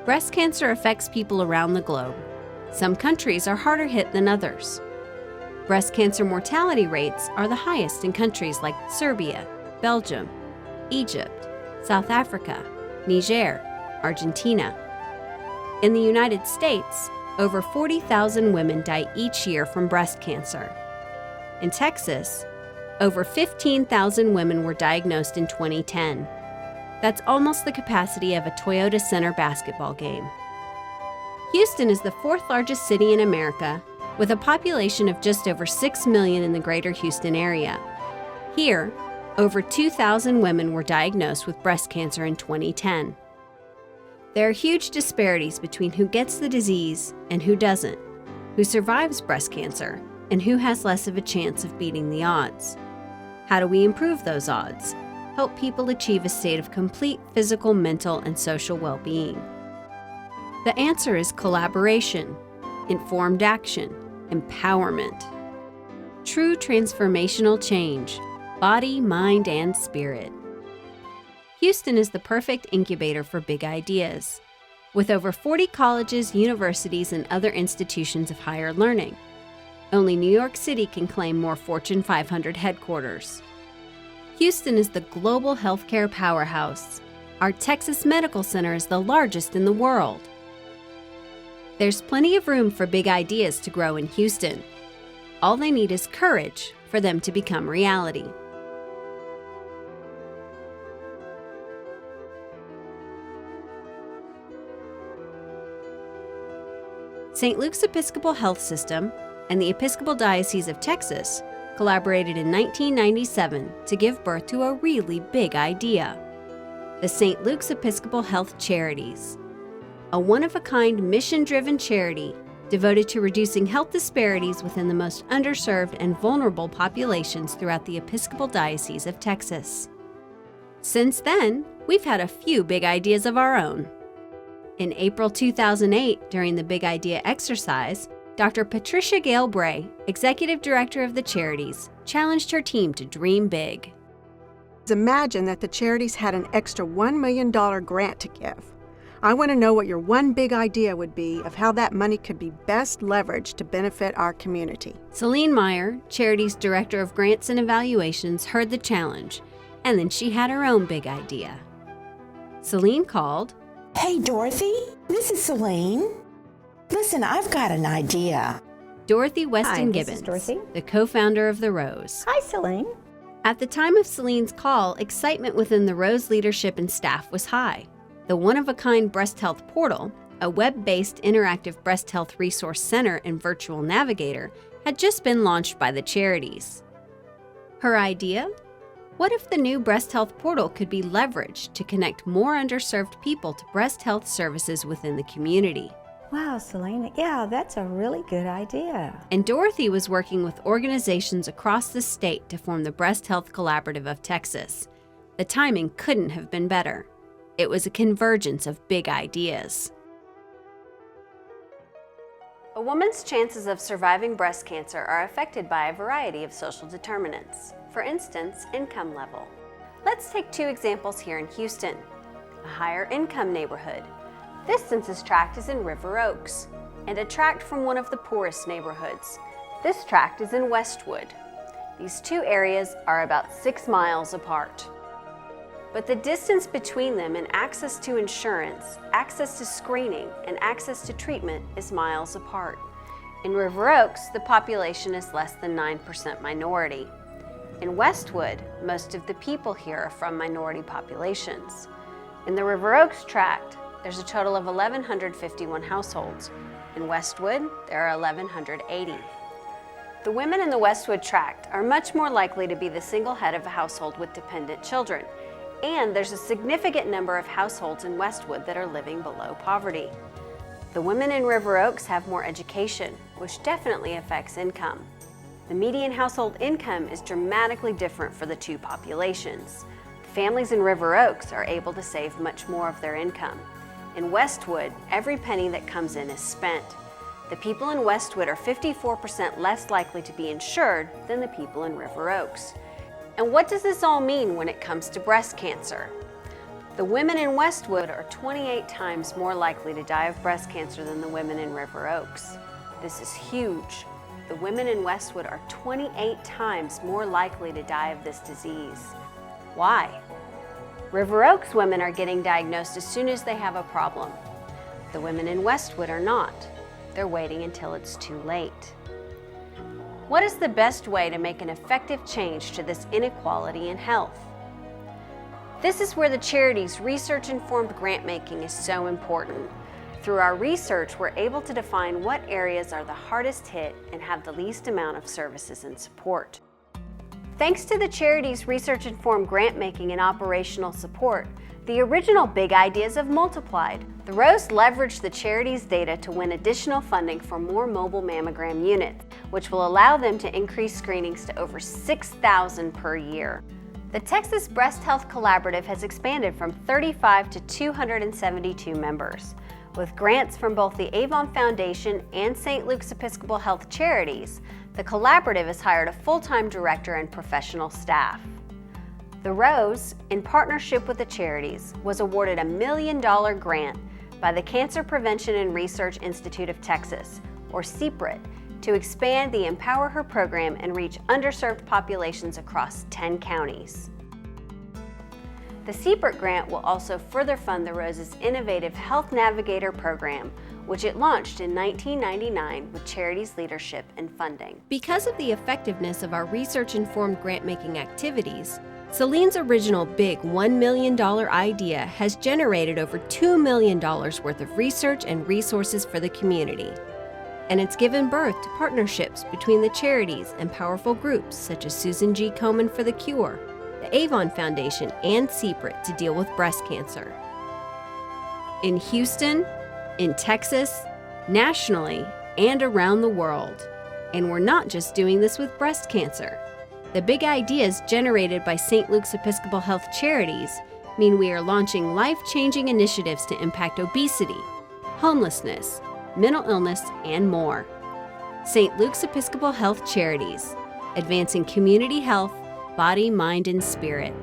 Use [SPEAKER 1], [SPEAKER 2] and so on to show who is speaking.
[SPEAKER 1] Breast cancer affects people around the globe. Some countries are harder hit than others. Breast cancer mortality rates are the highest in countries like Serbia, Belgium, Egypt, South Africa, Niger, Argentina. In the United States, over 40,000 women die each year from breast cancer. In Texas, over 15,000 women were diagnosed in 2010. That's almost the capacity of a Toyota Center basketball game. Houston is the fourth largest city in America, with a population of just over 6 million in the greater Houston area. Here, over 2,000 women were diagnosed with breast cancer in 2010. There are huge disparities between who gets the disease and who doesn't, who survives breast cancer, and who has less of a chance of beating the odds. How do we improve those odds? Help people achieve a state of complete physical, mental, and social well-being? The answer is collaboration, informed action, empowerment. True transformational change, body, mind, and spirit. Houston is the perfect incubator for big ideas, with over 40 colleges, universities, and other institutions of higher learning. Only New York City can claim more Fortune 500 headquarters. Houston is the global healthcare powerhouse. Our Texas Medical Center is the largest in the world. There's plenty of room for big ideas to grow in Houston. All they need is courage for them to become reality. St. Luke's Episcopal Health System and the Episcopal Diocese of Texas collaborated in 1997 to give birth to a really big idea: the St. Luke's Episcopal Health Charities, a one-of-a-kind mission-driven charity devoted to reducing health disparities within the most underserved and vulnerable populations throughout the Episcopal Diocese of Texas. Since then, we've had a few big ideas of our own. In April 2008, during the Big Idea exercise, Dr. Patricia Gale Bray, Executive Director of the Charities, challenged her team to dream big.
[SPEAKER 2] Imagine that the charities had an extra $1 million grant to give. I want to know what your one big idea would be of how that money could be best leveraged to benefit our community.
[SPEAKER 1] Celine Meyer, Charities Director of Grants and Evaluations, heard the challenge, and then she had her own big idea. Celine called,
[SPEAKER 3] "Hey, Dorothy, this is Celine. Listen, I've got an idea."
[SPEAKER 1] Dorothy Weston
[SPEAKER 4] Hi, this
[SPEAKER 1] Gibbons,
[SPEAKER 4] is Dorothy.
[SPEAKER 1] the co-founder of the Rose.
[SPEAKER 4] Hi, Celine.
[SPEAKER 1] At the time of Celine's call, excitement within the Rose leadership and staff was high. The one-of-a-kind breast health portal, a web-based interactive breast health resource center and virtual navigator, had just been launched by the charities. Her idea? What if the new breast health portal could be leveraged to connect more underserved people to breast health services within the community?
[SPEAKER 4] Wow, Celine, yeah, that's a really good idea.
[SPEAKER 1] And Dorothy was working with organizations across the state to form the Breast Health Collaborative of Texas. The timing couldn't have been better. It was a convergence of big ideas. A woman's chances of surviving breast cancer are affected by a variety of social determinants. For instance, income level. Let's take two examples here in Houston. A higher income neighborhood. This census tract is in River Oaks, and a tract from one of the poorest neighborhoods. This tract is in Westwood. These two areas are about 6 miles apart. But the distance between them and access to insurance, access to screening, and access to treatment is miles apart. In River Oaks, the population is less than 9% minority. In Westwood, most of the people here are from minority populations. In the River Oaks tract, there's a total of 1,151 households. In Westwood, there are 1,180. The women in the Westwood tract are much more likely to be the single head of a household with dependent children, and there's a significant number of households in Westwood that are living below poverty. The women in River Oaks have more education, which definitely affects income. The median household income is dramatically different for the two populations. Families in River Oaks are able to save much more of their income. In Westwood, every penny that comes in is spent. The people in Westwood are 54% less likely to be insured than the people in River Oaks. And what does this all mean when it comes to breast cancer? The women in Westwood are 28 times more likely to die of breast cancer than the women in River Oaks. This is huge. The women in Westwood are 28 times more likely to die of this disease. Why? River Oaks women are getting diagnosed as soon as they have a problem. The women in Westwood are not. They're waiting until it's too late. What is the best way to make an effective change to this inequality in health? This is where the charity's research-informed grant-making is so important. Through our research, we're able to define what areas are the hardest hit and have the least amount of services and support. Thanks to the charity's research-informed grant-making and operational support, the original big ideas have multiplied. The Rose leveraged the charity's data to win additional funding for more mobile mammogram units, which will allow them to increase screenings to over 6,000 per year. The Texas Breast Health Collaborative has expanded from 35 to 272 members. With grants from both the Avon Foundation and St. Luke's Episcopal Health Charities, the collaborative has hired a full-time director and professional staff. The Rose, in partnership with the charities, was awarded a $1 million grant by the Cancer Prevention and Research Institute of Texas, or CPRIT, to expand the Empower Her program and reach underserved populations across 10 counties. The CPRIT grant will also further fund the Rose's innovative Health Navigator program, which it launched in 1999 with charities' leadership and funding. Because of the effectiveness of our research-informed grant-making activities, Celine's original big $1 million idea has generated over $2 million worth of research and resources for the community. And it's given birth to partnerships between the charities and powerful groups such as Susan G. Komen for the Cure, the Avon Foundation, and CPRIT to deal with breast cancer. In Houston, in Texas, nationally, and around the world. And we're not just doing this with breast cancer. The big ideas generated by St. Luke's Episcopal Health Charities mean we are launching life-changing initiatives to impact obesity, homelessness, mental illness, and more. St. Luke's Episcopal Health Charities, advancing community health, body, mind, and spirit.